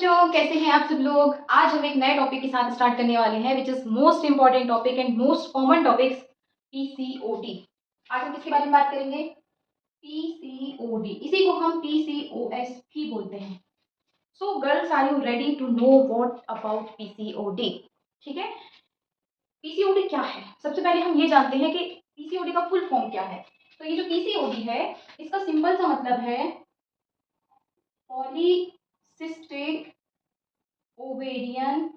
बच्चों, कैसे हैं आप सब लोग। आज हम एक नए टॉपिक के साथ स्टार्ट करने वाले हैं which is most important topic and most common topics, PCOD. आज हम किसके बारे में बात करेंगे? पीसीओडी, इसी को हम पीसीओएस भी बोलते हैं। So girls, are you ready to know what about PCOD? ठीक है, पीसीओडी क्या है? सबसे पहले हम ये जानते हैं कि पीसीओडी का फुल फॉर्म क्या है। तो ये जो पीसीओडी है, इसका सिंपल सा मतलब है polycystic ovarian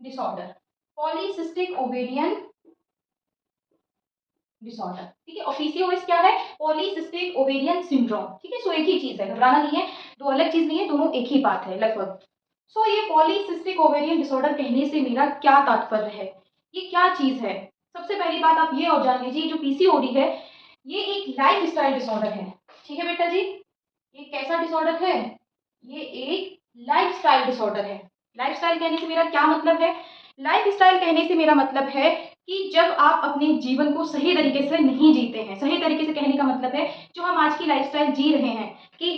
disorder. Polycystic ovarian disorder, ठीक है। और पीसीओएस क्या है? पॉलीसिस्टिक ओवेरियन सिंड्रोम, ठीक है। सो एक ही चीज है, घबराना नहीं है, दो अलग चीज नहीं है, दोनों एक ही बात है लगभग। सो ये पॉलीसिस्टिक ओवेरियन डिसऑर्डर कहने से मेरा क्या तात्पर्य है, ये क्या चीज है? सबसे पहली बात आप ये और जान लीजिए, जो पीसीओडी है ये एक लाइफ स्टाइल डिसऑर्डर है, ठीक है बेटा जी। ये कैसा डिसऑर्डर है? ये एक लाइफस्टाइल डिसऑर्डर है। लाइफस्टाइल कहने से मेरा क्या मतलब है? लाइफस्टाइल कहने से मेरा मतलब है कि जब आप अपने जीवन को सही तरीके से नहीं जीते हैं। सही तरीके से कहने का मतलब है जो हम आज की लाइफस्टाइल जी रहे हैं कि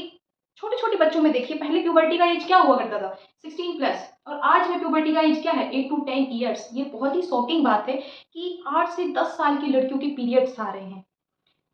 छोटे छोटे बच्चों में देखिए, पहले प्यूबर्टी का एज क्या हुआ करता था? 16 प्लस, और आज में प्यूबर्टी का एज क्या है? 8 to 10 ईयर्स। ये बहुत ही शॉकिंग बात है कि 8 से 10 साल की लड़कियों के पीरियड्स आ रहे हैं।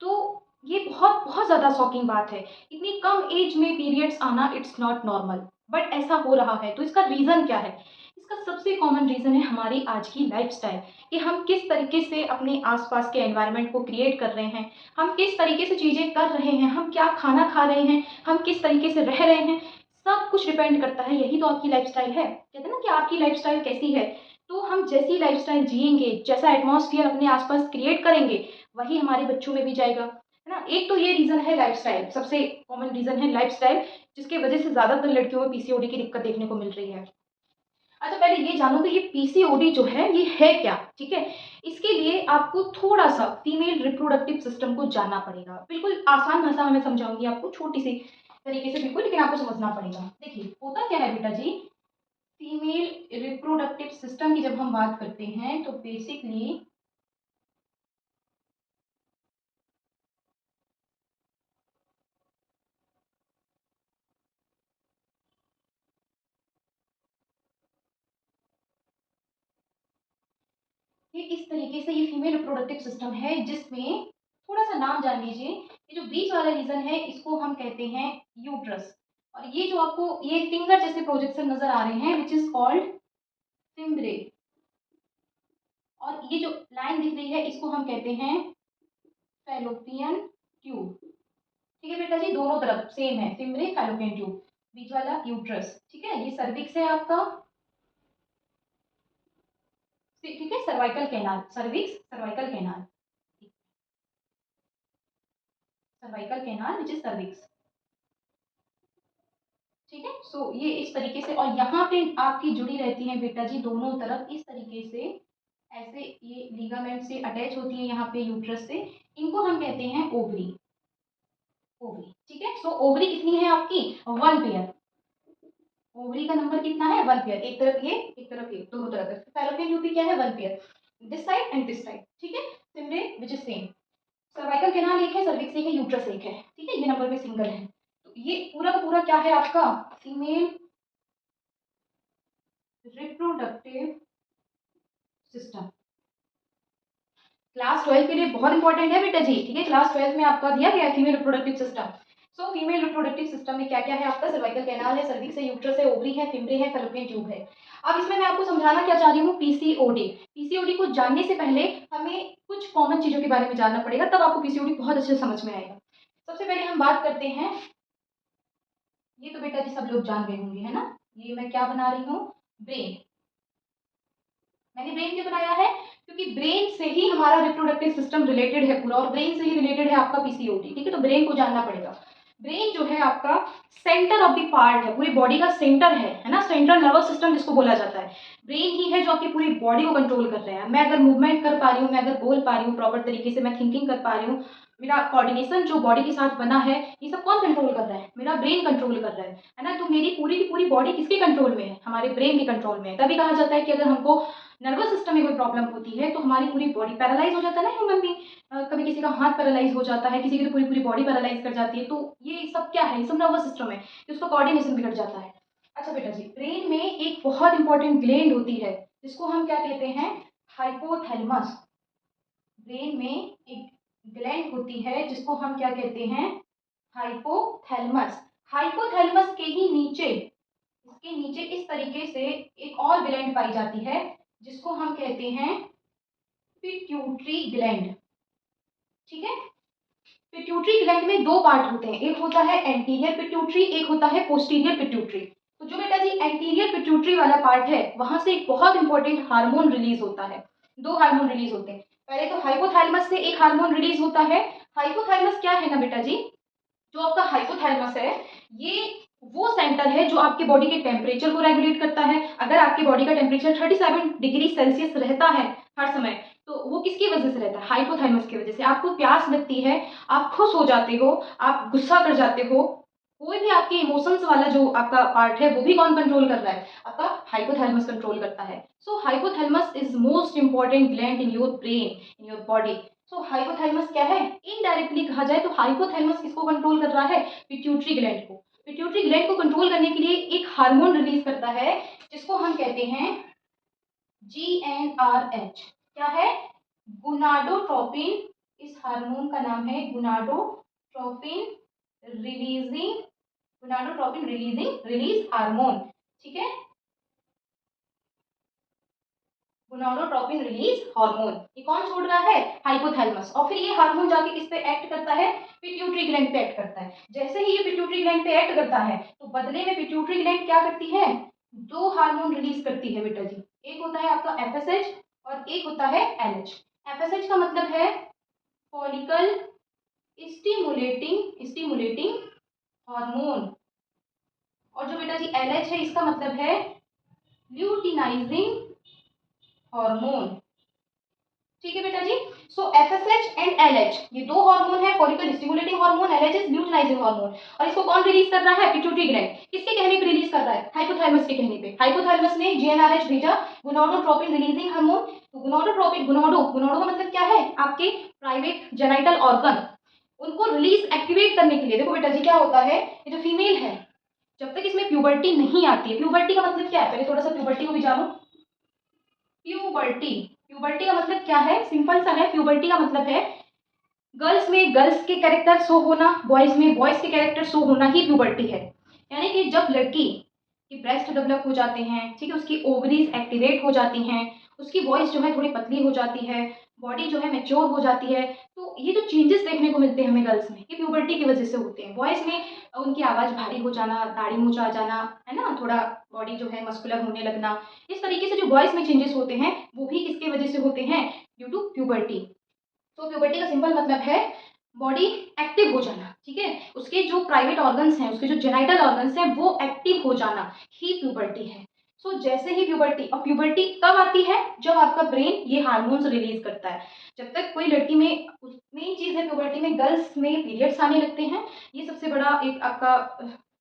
तो ये बहुत बहुत ज़्यादा शॉकिंग बात है। इतनी कम एज में पीरियड्स आना, इट्स नॉट नॉर्मल, बट ऐसा हो रहा है। तो इसका रीज़न क्या है? इसका सबसे कॉमन रीज़न है हमारी आज की लाइफस्टाइल, कि हम किस तरीके से अपने आसपास के एनवायरनमेंट को क्रिएट कर रहे हैं, हम किस तरीके से चीज़ें कर रहे हैं, हम क्या खाना खा रहे हैं, हम किस तरीके से रह रहे हैं, सब कुछ डिपेंड करता है। यही तो आपकी लाइफस्टाइल है। कहते हैं ना कि आपकी लाइफस्टाइल कैसी है, तो हम जैसी लाइफस्टाइल जिएंगे, जैसा एटमॉस्फेयर अपने आसपास क्रिएट करेंगे, वही हमारे बच्चों में भी जाएगा, है ना। एक तो ये रीज़न है लाइफस्टाइल, सबसे कॉमन रीज़न है लाइफस्टाइल, जिसके वजह से ज़्यादातर लड़कियों में पीसीओडी की दिक्कत देखने को मिल रही है। अच्छा, पहले ये जानो कि ये पीसीओडी जो है ये है क्या, ठीक है। इसके लिए आपको थोड़ा सा फीमेल रिप्रोडक्टिव सिस्टम को जानना पड़ेगा। बिल्कुल आसान भाषा में मैं समझाऊंगी आपको, छोटी सी तरीके से बिल्कुल, लेकिन आपको समझना पड़ेगा। देखिए होता क्या है बेटा जी, फीमेल रिप्रोडक्टिव सिस्टम की जब हम बात करते हैं तो बेसिकली ये इस तरीके से, ये फीमेल रिप्रोडक्टिव सिस्टम है जिसमें थोड़ा सा नाम जान लीजिए। ये जो बीच वाला रीजन है इसको हम कहते हैं यूट्रस, और ये जो आपको ये फिंगर जैसे प्रोजेक्शन नजर आ रहे हैं विच इज कॉल्ड फिम्ब्रे, और ये जो लाइन दिख रही है इसको हम कहते हैं फैलोपियन ट्यूब, ठीक है बेटा जी। दोनों तरफ सेम है, फिम्ब्रे फैलोपियन ट्यूब, बीच वाला यूट्रस, ठीक है। ये सर्विक्स है आपका, ठीक है, cervical canal, cervix cervical canal, cervical canal which is cervix, ठीक है। सो ये इस तरीके से, और यहाँ पे आपकी जुड़ी रहती है बेटा जी दोनों तरफ इस तरीके से, ऐसे ये लिगामेंट से अटैच होती है यहाँ पे यूट्रस से। इनको हम कहते हैं ओवरी, ओवरी, ठीक है। सो ओवरी कितनी है आपकी? 1 पेयर। ओवरी का नंबर कितना है? 1 पेयर। एक तरफ ये, एक तरफ ये, दोनों तरफ। फैलोपियन ट्यूब क्या है? 1 pair, this side and this side, ठीक है। सिम्बे which is same. Cervical canal एक है, सर्विक्स एक है, यूट्रस एक है, ठीक है। ये नंबर में सिंगल है। तो ये पूरा का पूरा क्या है आपका? Female reproductive system. क्लास 12 के लिए बहुत इंपॉर्टेंट है बेटा जी, ठीक है। क्लास 12 में आपका दिया गया है female reproductive system. So female reproductive system में क्या क्या है आपका? सर्वाइकल कैनाल है, सर्विक्स है, यूट्रस है, ओवरी है, फिम्ब्रे है, फैलोपियन ट्यूब है। अब इसमें मैं आपको समझाना क्या चाह रही हूँ, पीसीओडी। पीसीओडी को जानने से पहले हमें कुछ कॉमन चीजों के बारे में जानना पड़ेगा, तब आपको पीसीओडी बहुत अच्छे से समझ में आएगा। सबसे पहले हम बात करते हैं, ये तो बेटा जी सब लोग जान गए होंगे, है ना। ये मैं क्या बना रही हूँ? ब्रेन। मैंने ब्रेन क्यों बनाया है? क्योंकि ब्रेन से ही हमारा रिप्रोडक्टिव सिस्टम रिलेटेड है पूरा, और ब्रेन से ही रिलेटेड है आपका पीसीओडी, ठीक है। तो ब्रेन को जानना पड़ेगा। ब्रेन जो है आपका सेंटर ऑफ द पार्ट है, पूरी बॉडी का सेंटर है ना, सेंट्रल नर्वस सिस्टम जिसको बोला जाता है। ब्रेन ही है जो आपकी पूरी बॉडी को कंट्रोल कर रहा है। मैं अगर मूवमेंट कर पा रही हूँ, मैं अगर बोल पा रही हूँ प्रॉपर तरीके से, मैं थिंकिंग कर पा रही हूँ, मेरा कोऑर्डिनेशन जो बॉडी के साथ बना है, ये सब कौन कंट्रोल कर रहा है? मेरा ब्रेन कंट्रोल कर रहा है ना। तो मेरी पूरी की पूरी बॉडी किसके कंट्रोल में है? हमारे ब्रेन के कंट्रोल में है। तभी कहा जाता है कि अगर हमको नर्वस सिस्टम में कोई प्रॉब्लम होती है तो हमारी पूरी बॉडी पैरालाइज हो जाता है ना, ह्यूमन बीइंग। कभी किसी का हाथ पैरालाइज हो जाता है, किसी की तो पूरी पूरी बॉडी पैरालाइज कर जाती है। तो ये सब क्या है? ये सब नर्वस सिस्टम है, उसका कोऑर्डिनेशन बिगड़ जाता है। अच्छा बेटा जी, ब्रेन में एक बहुत इंपॉर्टेंट ग्लैंड होती है जिसको हम क्या कहते हैं, हाइपोथैलेमस। ब्रेन में एक ग्लैंड होती है जिसको हम क्या कहते हैं, हाइपोथैलेमस। हाइपोथैलेमस के ही नीचे, इसके नीचे इस तरीके से एक और ग्लैंड पाई जाती है जिसको हम कहते हैं पिट्यूटरी ग्लैंड। ठीक है, पिट्यूटरी ग्लैंड में दो पार्ट होते हैं, एक होता है एंटीरियर पिट्यूटरी, एक होता है पोस्टीरियर पिट्यूटरी। तो जो बेटा जी एंटीरियर पिट्यूटरी वाला पार्ट है वहां से एक बहुत इंपॉर्टेंट हार्मोन रिलीज होता है। दो हार्मोन रिलीज होते हैं, पहले तो हाइपोथैलेमस से एक हार्मोन रिलीज होता है। हाइपोथैलेमस क्या है ना बेटा जी, जो आपका हाइपोथैलेमस है ये वो सेंटर है जो आपके बॉडी के टेम्परेचर को रेगुलेट करता है। अगर आपके बॉडी का टेम्परेचर 37 डिग्री सेल्सियस रहता है हर समय, तो वो किसकी वजह से रहता है, हाइपोथैलेमस की वजह से। आपको प्यास लगती है, आप खुश हो जाते हो, आप गुस्सा कर जाते हो, कोई भी आपके इमोशंस वाला जो आपका पार्ट है वो भी कौन कंट्रोल कर रहा है, आपका हाइपोथैलेमस कंट्रोल करता है। So hypothalamus is most important gland in your brain, in your body. So hypothalamus क्या है, इनडायरेक्टली कहा जाए तो हाइपोथैलेमस किसको कंट्रोल कर रहा है, पिट्यूटरी ग्लैंड को। पिट्यूटरी ग्लैंड को कंट्रोल करने के लिए एक हार्मोन रिलीज करता है जिसको हम कहते हैं GnRH। क्या है, गुनाडोट्रोपिन। इस हार्मोन का नाम है गुनाडोट्रोपिन रिलीजिंग, गुनाडोट्रोपिन रिलीजिंग रिलीज हार्मोन। ठीक है, गोनाडोट्रोपिन रिलीज हार्मोन, ये कौन छोड़ रहा है, हाइपोथैलेमस। और फिर ये हार्मोन जाके किस पे एक्ट करता है, पिट्यूटरी ग्लैंड पे एक्ट करता है। जैसे ही ये पिट्यूटरी ग्लैंड पे एक्ट करता है तो बदले में पिट्यूटरी ग्लैंड क्या करती है, दो हार्मोन रिलीज करती है बेटा जी। एक होता है आपका FSH और एक होता है LH। FSH का मतलब है फॉलिकल स्टिमुलेटिंग स्टिमुलेटिंग हार्मोन, और जो बेटा जी LH है इसका मतलब है ल्यूटिनाइजिंग हार्मोन। ठीक है बेटा जी। सो FSH एंड LH ये दो हार्मोन है, follicle stimulating hormone, LH is luteinizing hormone. और इसको कौन रिलीज कर रहा है, पिट्यूटरी ग्लैंड। किसके कहने पे रिलीज कर रहा है, हाइपोथैलेमस के कहने पे। हाइपोथैलेमस ने GnRH भेजा, गोनाडोट्रोपिन रिलीजिंग हार्मोन। तो गोनाडोट्रोपिन, गोनाडो गोनाडो का मतलब क्या है, आपके प्राइवेट जेनाइटल ऑर्गन, उनको रिलीज एक्टिवेट करने के लिए। देखो बेटा जी क्या होता है, ये जो फीमेल है जब तक इसमें प्यूबर्टी नहीं आती है, प्यूबर्टी का मतलब क्या है, पहले थोड़ा सा प्यूबर्टी को भी जानो। प्यूबर्टी, प्यूबर्टी का मतलब क्या है, सिंपल सा है। प्यूबर्टी का मतलब है गर्ल्स में गर्ल्स के कैरेक्टर शो होना, बॉयज में बॉयज के कैरेक्टर शो होना ही प्यूबर्टी है। यानी कि जब लड़की की ब्रेस्ट डेवलप हो जाते हैं, ठीक है, उसकी ओवरीज एक्टिवेट हो जाती हैं, उसकी वॉइस जो है थोड़ी पतली हो जाती है, बॉडी जो है मैच्योर हो जाती है, तो ये जो चेंजेस देखने को मिलते हैं हमें गर्ल्स में, ये प्यूबर्टी की वजह से होते हैं। बॉयज में उनकी आवाज़ भारी हो जाना, दाढ़ी मूंछ आ जाना, है ना, थोड़ा बॉडी जो है मस्कुलर होने लगना, इस तरीके से जो बॉयज में चेंजेस होते हैं वो भी किसके वजह से होते हैं, ड्यू टू प्यूबर्टी। तो प्यूबर्टी का सिंपल मतलब है बॉडी एक्टिव हो जाना, ठीक है, उसके जो प्राइवेट ऑर्गन्स हैं, उसके जो जेनाइटल ऑर्गन्स हैं वो एक्टिव हो जाना ही प्यूबर्टी है। सो जैसे ही प्यूबर्टी, और प्यूबर्टी कब आती है, जब आपका ब्रेन ये हार्मोन्स रिलीज करता है। जब तक कोई लड़की में, मेन चीज़ है प्यूबर्टी में, गर्ल्स में पीरियड्स आने लगते हैं, ये सबसे बड़ा एक आपका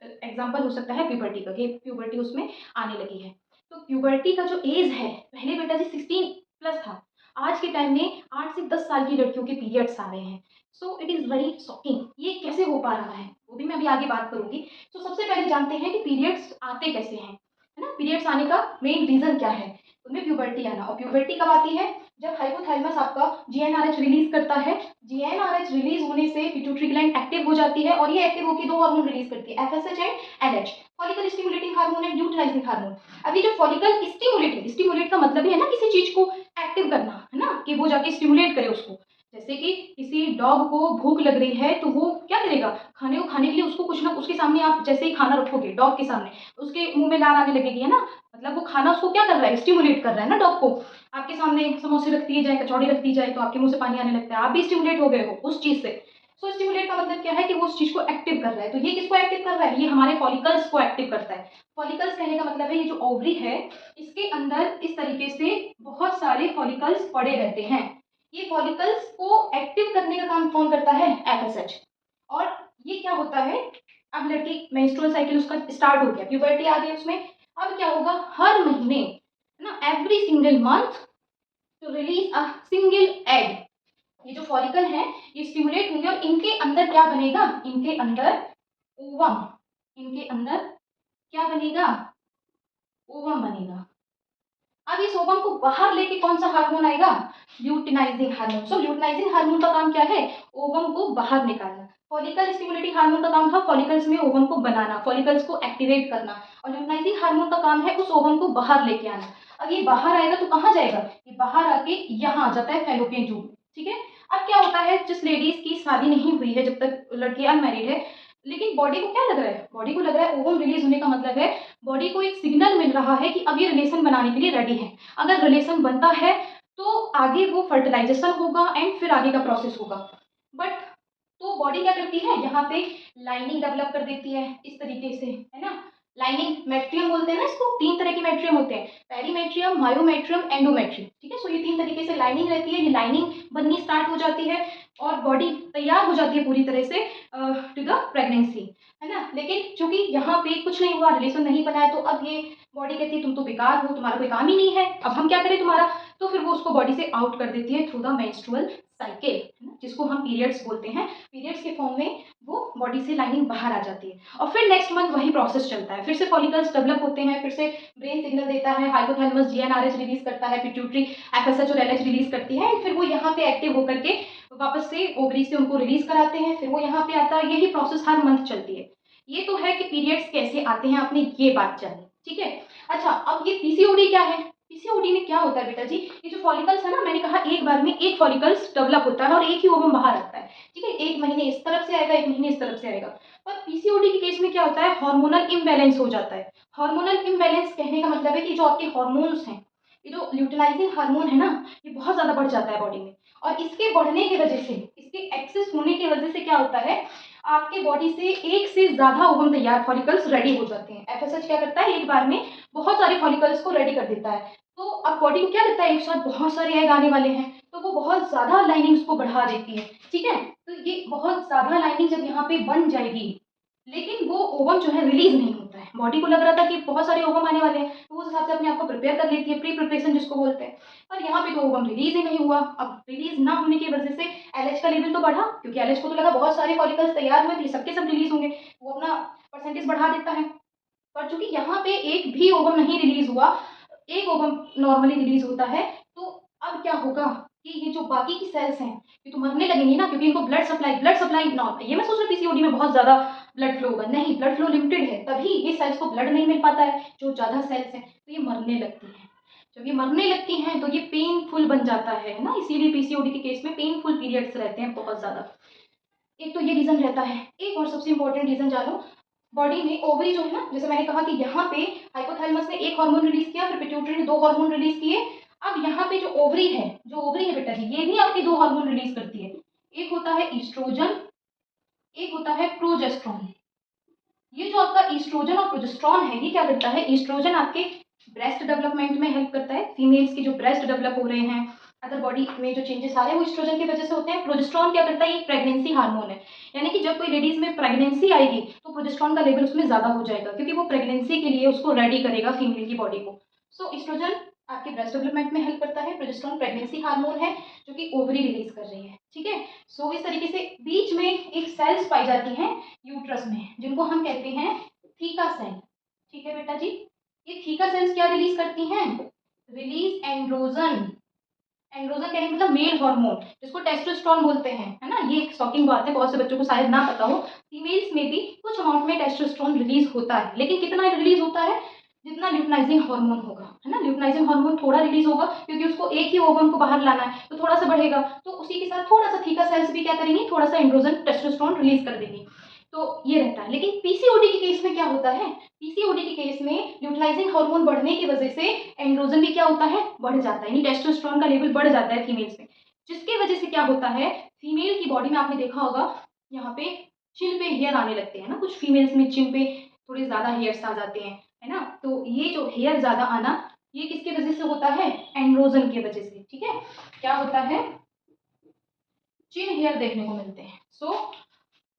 एग्जाम्पल हो सकता है प्यूबर्टी का, कि प्यूबर्टी उसमें आने लगी है। तो प्यूबर्टी का जो एज है, पहले बेटा जी 16+ था, आज के टाइम में 8 से 10 साल की लड़कियों के पीरियड्स आ रहे हैं। So it is very shocking, ये कैसे हो पा रहा है वो भी मैं अभी आगे बात करूंगी। तो सबसे पहले जानते हैं कि पीरियड्स आते कैसे हैं, है ना, पीरियड्स आने का मेन रीजन क्या है, उनमें प्यूबर्टी आना। और प्यूबर्टी कब आती है, जब हाइपोथैलेमस आपका GnRH रिलीज करता है। GnRH रिलीज होने से पिट्यूटरी ग्लैंड एक्टिव हो जाती है, और ये एक्टिव होकर दो हार्मोन रिलीज करती है, FSH and LH, follicle stimulating hormone and luteinizing hormone. अभी जो फॉलिकल स्टिमुलेटिंग, स्टिमुलेट का मतलब ही है ना किसी चीज को एक्टिव करना, है ना, कि वो जाके स्टिमुलेट करे उसको। जैसे कि किसी डॉग को भूख लग रही है तो वो क्या करेगा, खाने को खाने के लिए उसको कुछ ना, उसके सामने आप जैसे ही खाना रखोगे डॉग के सामने, उसके मुंह में लार आने लगेगी, है ना, मतलब वो खाना उसको क्या कर रहा है, स्टिमुलेट कर रहा है ना डॉग को। आपके सामने समोसे रख दिए जाए, कचौड़ी रख दी जाए, तो आपके मुंह से पानी आने लगता है, आप भी स्टिमुलेट हो गए हो उस चीज से। सो स्टिमुलेट का मतलब क्या है कि वो उस चीज को एक्टिव कर रहा है। तो ये किसको एक्टिव कर रहा है, ये हमारे फॉलिकल्स को एक्टिव करता है। फॉलिकल्स कहने का मतलब है ये जो ओवरी है इसके अंदर इस तरीके से बहुत सारे फॉलिकल्स पड़े रहते हैं। ये फॉलिकल्स को एक्टिव करने का काम कौन करता है, FSH। और ये क्या होता है, अब लड़की मेंस्ट्रुअल साइकिल उसका स्टार्ट हो गया, प्यूबर्टी आ गई उसमें, अब क्या होगा, हर महीने, है ना, every single month to release a single egg, ये जो फॉलिकल है ये स्टिमुलेट होंगे, और इनके अंदर क्या बनेगा, इनके अंदर ओवम, इनके अंदर क्या बनेगा, ओवम बनेगा। अब इस ओवम को बाहर लेके कौन सा हार्मोन आएगा, ल्यूटिनाइजिंग हार्मोन। सो ल्यूटिनाइजिंग हार्मोन का काम क्या है, ओवम को बाहर निकालना। फॉलिकल स्टिमुलेटिंग हार्मोन का काम था फॉलिकल्स में ओवम को बनाना, फॉलिकल्स को एक्टिवेट करना, और ल्यूटिनाइजिंग हार्मोन का काम है उस ओवम को बाहर लेके आना। अब ये बाहर आएगा तो कहाँ जाएगा, ये बाहर आके यहाँ आ जाता है फैलोपियन ट्यूब में, ठीक है। अब क्या होता है, जिस लेडीज की शादी नहीं हुई है, जब तक लड़की अनमैरिड है, लेकिन बॉडी को क्या लग रहा है, बॉडी को लग रहा है ओवम रिलीज होने का मतलब है बॉडी को एक सिग्नल मिल रहा है कि अब ये रिलेशन बनाने के लिए रेडी है। अगर रिलेशन बनता है तो आगे वो फर्टिलाइजेशन होगा एंड फिर आगे का प्रोसेस होगा। बट तो बॉडी क्या करती है, यहाँ पे लाइनिंग डेवलप कर देती है इस तरीके से, है ना। लाइनिंग मेट्रियम बोलते हैं ना इसको, 3 तरह के मेट्रियम होते हैं, पेरीमेट्रियम, मायोमेट्रियम, एंडोमेट्रियम, ठीक है। सो ये 3 तरीके से लाइनिंग रहती है, ये लाइनिंग बननी स्टार्ट हो जाती है और बॉडी तैयार हो जाती है पूरी तरह से टू द प्रेगनेंसी, है ना। लेकिन चूंकि यहाँ पे कुछ नहीं हुआ, रिलेशन नहीं बना है, तो अब ये बॉडी कहती है तुम तो बेकार हो, तुम्हारा कोई काम ही नहीं है, अब हम क्या करें तुम्हारा। तो फिर वो उसको बॉडी से आउट कर देती है थ्रू द मेंस्ट्रुअल साइकिल, है ना, जिसको हम पीरियड्स बोलते हैं। पीरियड्स के फॉर्म में वो बॉडी से लाइनिंग बाहर आ जाती है और फिर नेक्स्ट मंथ वही प्रोसेस चलता है, फिर से फॉलिकल्स डेवलप होते हैं, फिर से ब्रेन सिग्नल देता है, हाइपोथैलेमस जीएनआरएच रिलीज करता है, पिट्यूटरी एफएसएच और एलएच रिलीज करती है, फिर वो यहाँ पे एक्टिव होकर के वापस से ओवरी से उनको रिलीज कराते हैं, फिर वो यहाँ पे आता है। यही प्रोसेस हर मंथ चलती है। ये तो है कि पीरियड्स कैसे आते हैं, आपने ये बात जानी, ठीक है। अच्छा, अब ये पीसीओडी क्या है, पीसीओडी में क्या होता है बेटा जी, ये जो फॉलिकल्स है ना, मैंने कहा एक बार में एक फॉलिकल्स डेवलप होता है और एक ही ओवम बाहर आता है, ठीक है। एक महीने इस तरफ से आएगा, एक महीने इस तरफ से आएगा। पर पीसीओडी के केस में क्या होता है, हार्मोनल इम्बैलेंस हो जाता है। हार्मोनल इम्बैलेंस कहने का मतलब है कि जो आपके हार्मोन्स हैं, ये जो ल्यूटिनाइजिंग हार्मोन है ना, ये बहुत ज्यादा बढ़ जाता है बॉडी में, और इसके बढ़ने की वजह से, इसके एक्सेस होने की वजह से क्या होता है, आपके बॉडी से एक से ज्यादा ओवम तैयार फॉलिकल्स रेडी हो जाते हैं। एफएसएच क्या करता है, एक बार में बहुत सारे फॉलिकल्स को रेडी कर देता है। तो अब बॉडी को क्या लगता है, एक साथ बहुत सारे एग आने वाले हैं, तो वो बहुत ज्यादा लाइनिंग्स को बढ़ा देती है, ठीक है। तो ये बहुत ज्यादा लाइनिंग जब यहाँ पे बन जाएगी, लेकिन वो ओवम जो है रिलीज नहीं होता है। बॉडी को लग रहा था कि बहुत सारे ओवम आने वाले हैं, तो उस हिसाब से अपने आप को प्रिपेयर कर लेती है, प्री प्रिपरेशन जिसको बोलते हैं। पर यहाँ पे तो ओवम रिलीज ही नहीं हुआ। अब रिलीज ना होने की वजह से एलएच का लेवल तो बढ़ा, क्योंकि एलएच को तो लगा बहुत सारे फॉलिकल्स तैयार हुए थे, सबके सब रिलीज होंगे, वो अपना परसेंटेज बढ़ा देता है। पर चूंकि यहाँ पे एक भी ओवम नहीं रिलीज हुआ, एक ओवम नॉर्मली रिलीज होता है, तो अब क्या होगा कि ये जो बाकी की सेल्स हैं ये तो मरने लगेंगी ना, क्योंकि इनको ब्लड सप्लाई नॉट, ये मैं सोच रहा पीसीओडी में बहुत ज्यादा ब्लड फ्लो होगा, नहीं, ब्लड फ्लो लिमिटेड है, तभी ये सेल्स को ब्लड नहीं मिल पाता है, जो ज्यादा सेल्स हैं तो ये मरने लगती हैं। जब ये मरने लगती हैं तो ये पेनफुल बन जाता है ना, इसीलिए पीसीओडी के केस में पेनफुल पीरियड्स रहते हैं बहुत ज्यादा। एक तो ये रीजन रहता है। एक और सबसे इंपॉर्टेंट रीजन जानो, बॉडी में ओवरी जो है ना, जैसे मैंने कहा कि यहाँ पे हाइपोथैलेमस ने एक हार्मोन रिलीज किया, फिर पिट्यूटरी ने 2 हार्मोन रिलीज किए। अब यहाँ पे जो ओवरी है, बेटा जी, ये भी आपके 2 हार्मोन रिलीज करती है। एक होता है ईस्ट्रोजन, एक होता है प्रोजेस्ट्रॉन। ये जो आपका ईस्ट्रोजन और प्रोजेस्ट्रॉन है, ये क्या करता है, ईस्ट्रोजन आपके ब्रेस्ट डेवलपमेंट में हेल्प करता है, फीमेल्स के जो ब्रेस्ट डेवलप हो रहे हैं, अदर बॉडी में जो चेंजेस आ रहे हैं वो ईस्ट्रोजन की वजह से होते हैं। प्रोजेस्ट्रॉन क्या करता है, ये प्रेगनेंसी हार्मोन है, यानी कि जब कोई लेडीज में प्रेगनेंसी आएगी तो प्रोजेस्ट्रॉन का लेवल उसमें ज्यादा हो जाएगा, क्योंकि वो प्रेगनेंसी के लिए उसको रेडी करेगा फीमेल की बॉडी को। सो ईस्ट्रोजन आपके ब्रेस्ट डेवलपमेंट में हेल्प करता है, प्रोजेस्ट्रॉन प्रेगनेंसी हार्मोन है जो कि ओवरी रिलीज कर रही है, ठीक है। सो इस तरीके से बीच में एक सेल्स पाई जाती हैं यूट्रस में, जिनको हम कहते हैं थीका सेल, ठीक है बेटा जी। ये थीका सेल्स क्या रिलीज करती हैं, रिलीज एंड्रोजन। एंड्रोजन कहने का मतलब मेल हार्मोन, जिसको टेस्टोस्टेरोन बोलते हैं, है ना। ये एक शॉकिंग बात है, बहुत से बच्चों को शायद ना पता हो, फीमेल्स में भी कुछ अमाउंट में टेस्टोस्टेरोन रिलीज होता है, लेकिन कितना रिलीज होता है, जितना ल्यूटिनाइजिंग हार्मोन होगा, है ना। ल्यूटिनाइजिंग हार्मोन थोड़ा रिलीज होगा, क्योंकि उसको एक ही ओवम को बाहर लाना है, तो थोड़ा सा बढ़ेगा, तो उसी के साथ थोड़ा सा थीका सेल्स भी क्या करेंगी, थोड़ा सा एंड्रोजन टेस्टोस्टेरोन रिलीज कर देंगी, तो ये रहता है। लेकिन पीसीओडी के केस में क्या होता है, पीसीओडी के केस में ल्यूटिनाइजिंग हार्मोन बढ़ने की वजह से एंड्रोजन भी क्या होता है, बढ़ जाता है, यानी टेस्टोस्टेरोन का लेवल बढ़ जाता है फीमेल्स में, जिसकी वजह से क्या होता है, फीमेल की बॉडी में आपने देखा होगा यहाँ पे चिन पे हेयर आने लगते हैं ना, कुछ फीमेल्स में चिन पे थोड़े ज्यादा हेयर्स आ जाते हैं, है ना। तो ये जो हेयर ज्यादा आना, ये किसकी वजह से होता है, एंड्रोजन की वजह से, ठीक है। क्या होता है, चिन हेयर देखने को मिलते हैं। सो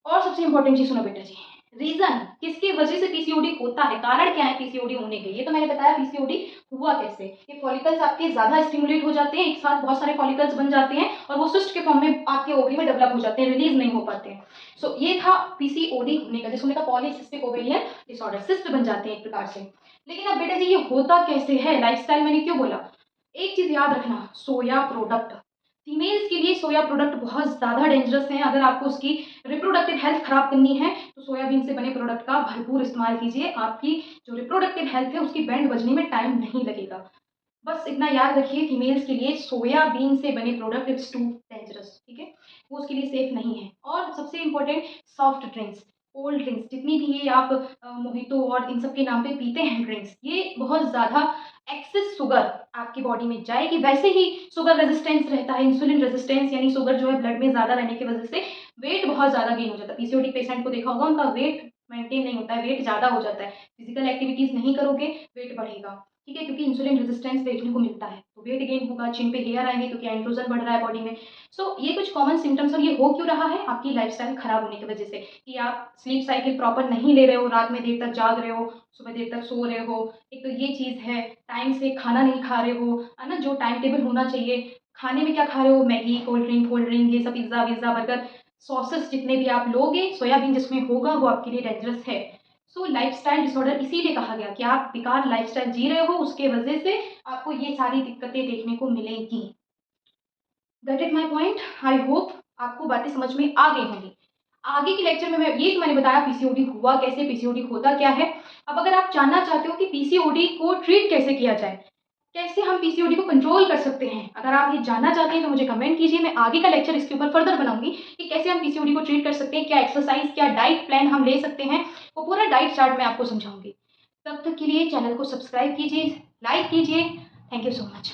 और सबसे इंपॉर्टेंट चीज सुनो बेटा जी, रीज़न किसकी वजह से पीसीओडी होता है, कारण क्या है पीसीओडी होने के, ये तो मैंने बताया पीसीओडी हुआ कैसे। ये फॉलिकल्स आपके ज़्यादा स्टिमुलेट हो जाते हैं, एक साथ बहुत सारे फॉलिकल्स बन जाते हैं और वो सिस्ट के फॉर्म में आपके ओवरी में डेवलप हो जाते हैं, रिलीज़ नहीं हो पाते हैं। सो ये था पीसीओडी होने का, जिसको हमने कहा पॉलीसिस्टिक ओवेरियन डिसऑर्डर, सिस्ट बन जाते हैं एक प्रकार से। लेकिन अब बेटा जी ये होता कैसे है, लाइफ़स्टाइल मैंने क्यों बोला? एक चीज़ याद रखना, सोया प्रोडक्ट, फीमेल्स के लिए सोया प्रोडक्ट बहुत ज़्यादा डेंजरस हैं। अगर आपको उसकी रिप्रोडक्टिव हेल्थ खराब करनी है तो सोयाबीन से बने प्रोडक्ट का भरपूर इस्तेमाल कीजिए। आपकी जो रिप्रोडक्टिव हेल्थ है उसकी बैंड बजने में टाइम नहीं लगेगा। बस इतना याद रखिए, फीमेल्स के लिए सोयाबीन से बने प्रोडक्ट इट्स टू डेंजरस, ठीक है? वो उसके लिए सेफ नहीं है। और सबसे important, soft drinks, cold drinks, जितनी भी ये आप मोहितो और इन सब के नाम पे पीते हैं ड्रिंक्स, ये बहुत ज़्यादा एक्सेस शुगर आपकी बॉडी में जाएगी। वैसे ही शुगर रेजिस्टेंस रहता है, इंसुलिन रेजिस्टेंस, यानी शुगर जो है ब्लड में ज़्यादा रहने की वजह से वेट बहुत ज़्यादा गेन हो जाता है। पीसीओडी पेशेंट को देखा होगा, उनका वेट मेंटेन नहीं होता है, वेट ज़्यादा हो जाता है। फिजिकल एक्टिविटीज़ नहीं करोगे, वेट बढ़ेगा। ठीक है? क्योंकि इंसुलिन रेजिस्टेंस देखने को मिलता है, तो वेट गेन होगा, चिन पे हेयर आएँगे क्योंकि एंड्रोजन बढ़ रहा है बॉडी में। सो ये कुछ कॉमन सिम्पटम्स, और ये हो क्यों रहा है? आपकी लाइफ़स्टाइल खराब होने की वजह से, कि आप स्लीप साइकिल प्रॉपर नहीं ले रहे हो, रात में देर तक जाग रहे हो, सुबह देर तक सो रहे हो। एक तो ये चीज़ है, टाइम से खाना नहीं खा रहे हो, है ना? जो टाइम टेबल होना चाहिए, खाने में क्या खा रहे हो? मैगी, कोल्ड ड्रिंक, ये सब पिज़्ज़ा-विज़्ज़ा, बर्गर, सॉसेस जितने भी आप लोगे, सोयाबीन जिसमें होगा वो आपके लिए डेंजरस है। सो लाइफ़स्टाइल डिसऑर्डर इसीलिए कहा गया कि आप बेकार लाइफ़स्टाइल जी रहे हो, उसके वजह से आपको ये सारी दिक्कतें देखने को मिलेंगी। Get it my point? I hope आपको बातें समझ में आ गई होंगी। आगे के लेक्चर में मैं ये तो मैंने बताया पीसीओडी हुआ कैसे, पीसीओडी होता क्या है। अब अगर आप जानना चाहते हो कि पीसीओडी को ट्रीट कैसे किया जाए, कैसे हम पीसीओडी को कंट्रोल कर सकते हैं, अगर आप ये जानना चाहते हैं तो मुझे कमेंट कीजिए। मैं आगे का लेक्चर इसके ऊपर फर्दर बनाऊंगी कि कैसे हम पीसीओडी को ट्रीट कर सकते हैं, क्या एक्सरसाइज, क्या डाइट प्लान हम ले सकते हैं, वो पूरा डाइट चार्ट मैं आपको समझाऊंगी। तब तक के लिए चैनल को सब्सक्राइब कीजिए, लाइक कीजिए। Thank you so much.